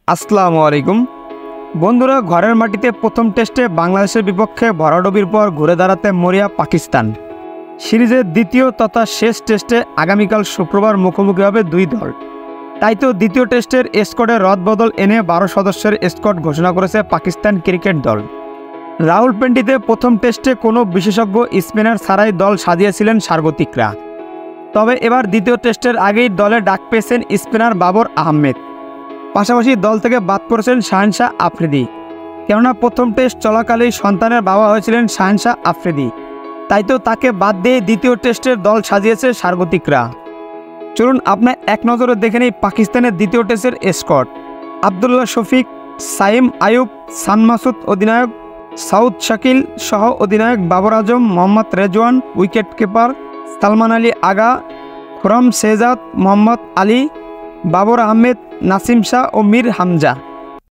আসসালামু আলাইকুম বন্ধুরা, ঘরের মাটিতে প্রথম টেস্টে বাংলাদেশের বিপক্ষে ভরাডুবির পর ঘুরে দাঁড়াতে মরিয়া পাকিস্তান। সিরিজের দ্বিতীয় তথা শেষ টেস্টে আগামীকাল শুক্রবার মুখোমুখি হবে দুই দল। তাই তো দ্বিতীয় টেস্টের স্কোয়াডে রদবদল এনে 12 সদস্যের স্কোয়াড ঘোষণা করেছে পাকিস্তান ক্রিকেট দল। রাওয়ালপিন্ডিতে প্রথম টেস্টে কোনো বিশেষজ্ঞ স্পিনার ছাড়াই দল সাজিয়েছিলেন স্বাগতিকরা। তবে এবার দ্বিতীয় টেস্টের আগেই দলে ডাক পেয়েছেন স্পিনার বাবর আহমেদ। পাশাপাশি দল থেকে বাদ পড়েছেন শাহেনশাহ আফ্রিদি, কেননা প্রথম টেস্ট চলাকালেই সন্তানের বাবা হয়েছিলেন শাহেনশাহ আফ্রিদি। তাই তো তাকে বাদ দিয়ে দ্বিতীয় টেস্টের দল সাজিয়েছে স্বাগতিকরা। চলুন আপনার এক নজরে দেখে নেই পাকিস্তানের দ্বিতীয় টেস্টের স্কোয়াড। আবদুল্লাহ শফিক, সাইম আয়ুব, সান মাসুদ অধিনায়ক, সাউদ শাকিল সহ অধিনায়ক বাবর আজম, মোহাম্মদ রেজওয়ান উইকেট কিপার, সালমান আলী আগা, খুরম শেহজাদ, মোহাম্মদ আলী, বাবর আহমেদ, নাসিম শাহ ও মীর হামজা।